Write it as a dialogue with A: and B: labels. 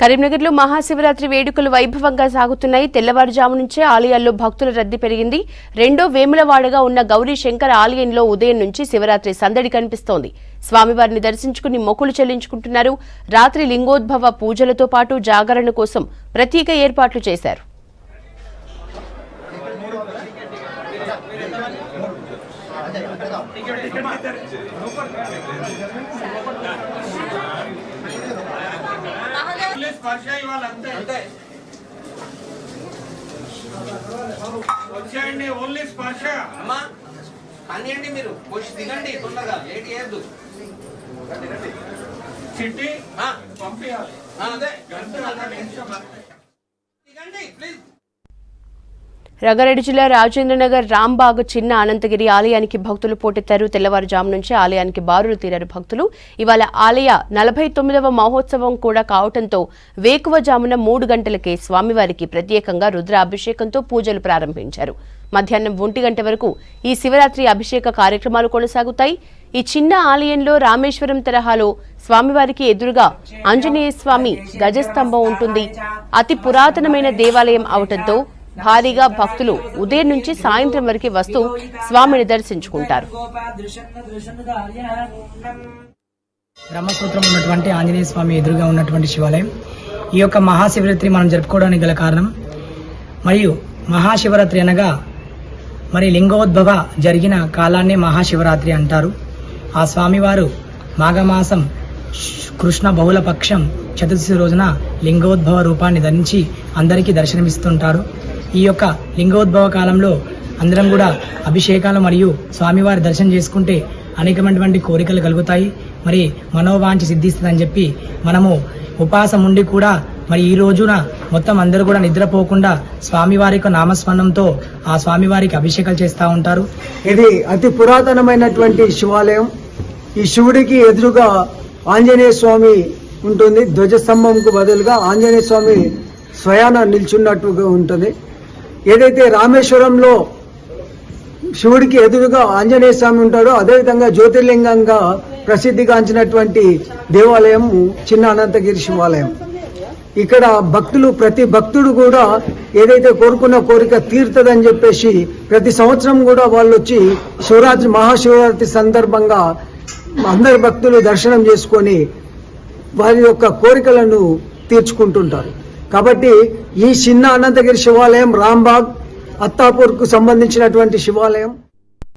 A: కరీంనగర్లో మహాశివరాత్రి వేడుకలు వైభవంగా సాగుతున్నాయి. తెల్లవారుజాము నుంచే ఆలయాల్లో భక్తుల రద్దీ పెరిగింది. రెండో వేములవాడగా ఉన్న గౌరీ శంకర్ ఆలయంలో ఉదయం నుంచి శివరాత్రి సందడి కనిపిస్తోంది. స్వామివారిని దర్శించుకుని మొక్కులు చెల్లించుకుంటున్నారు. రాత్రి లింగోద్భవ పూజలతో పాటు జాగరణ కోసం ప్రత్యేక ఏర్పాట్లు చేశారు.
B: వచ్చేయండి, ఓన్లీ స్పర్శ అమ్మా కానివ్వండి. మీరు వచ్చి దిగండి, తొందరగా లేట్ చేయద్దు. చిట్టి పంపించాలి, దిగండి ప్లీజ్.
A: రంగారెడ్డి జిల్లా రాజేంద్రనగర్ రాంబాగ్ చిన్న అనంతగిరి ఆలయానికి భక్తులు పోటెత్తారు. తెల్లవారుజాము నుంచి ఆలయానికి బారులు తీరారు భక్తులు. ఇవాళ ఆలయ 49వ మహోత్సవం కూడా కావడంతో వేకువజామున 3 గంటలకే స్వామివారికి ప్రత్యేకంగా రుద్రాభిషేకంతో పూజలు ప్రారంభించారు. మధ్యాహ్నం 1 గంట వరకు ఈ శివరాత్రి అభిషేక కార్యక్రమాలు కొనసాగుతాయి. ఈ చిన్న ఆలయంలో రామేశ్వరం తరహాలో స్వామివారికి ఎదురుగా ఆంజనేయ స్వామి గజస్తంభం ఉంటుంది. అతి పురాతనమైన దేవాలయం అవటంతో భారీగా భక్తులు ఉదయం నుంచి సాయంత్రం వరకు వస్తూ స్వామిని దర్శించుకుంటారు.
C: బ్రహ్మసూత్రం ఉన్నటువంటి ఆంజనేయ స్వామి ఎదురుగా ఉన్నటువంటి శివాలయం. ఈ యొక్క మహాశివరాత్రి మనం జరుపుకోవడానికి గల కారణం, మరియు మహాశివరాత్రి అనగా మరి లింగోద్భవ జరిగిన కాలాన్ని మహాశివరాత్రి అంటారు. ఆ స్వామివారు మాఘమాసం కృష్ణ బహుళపక్షం చతుర్దశి రోజున లింగోద్భవ రూపాన్ని ధరించి అందరికీ దర్శనమిస్తుంటారు. ఈ యొక్క లింగోద్భవ కాలంలో అందరం కూడా అభిషేకాలు మరియు స్వామివారి దర్శనం చేసుకుంటే అనేకమైనటువంటి కోరికలు కలుగుతాయి, మరి మనోవాంఛ సిద్ధిస్తుందని చెప్పి మనము ఉపవాసం ఉండి కూడా మరి ఈ రోజున మొత్తం అందరూ కూడా నిద్రపోకుండా స్వామివారి యొక్క నామస్మరణంతో ఆ స్వామివారికి అభిషేకాలు చేస్తూ ఉంటారు.
D: ఇది అతి పురాతనమైనటువంటి శివాలయం. ఈ శివుడికి ఎదురుగా ఆంజనేయ స్వామి ఉంటుంది. ధ్వజస్తంభంకు బదులుగా ఆంజనేయ స్వామి స్వయాన నిల్చున్నట్టుగా ఉంటుంది. ఏదైతే రామేశ్వరంలో శివుడికి ఎదురుగా ఆంజనేయ స్వామి ఉంటాడో అదేవిధంగా జ్యోతిర్లింగంగా ప్రసిద్ధిగాంచినటువంటి దేవాలయం చిన్న అనంతగిరి శివాలయం. ఇక్కడ భక్తులు, ప్రతి భక్తుడు కూడా ఏదైతే కోరుకున్న కోరిక తీరుతుందని చెప్పేసి ప్రతి సంవత్సరం కూడా వాళ్ళు వచ్చి శివరాత్రి మహాశివరాత్రి సందర్భంగా అందరి భక్తులు దర్శనం చేసుకొని వారి యొక్క కోరికలను తీర్చుకుంటుంటారు. కాబట్టి ఈ చిన్న అనంతగిరి శివాలయం రాంబాగ్ అత్తాపూర్కు సంబంధించినటువంటి శివాలయం.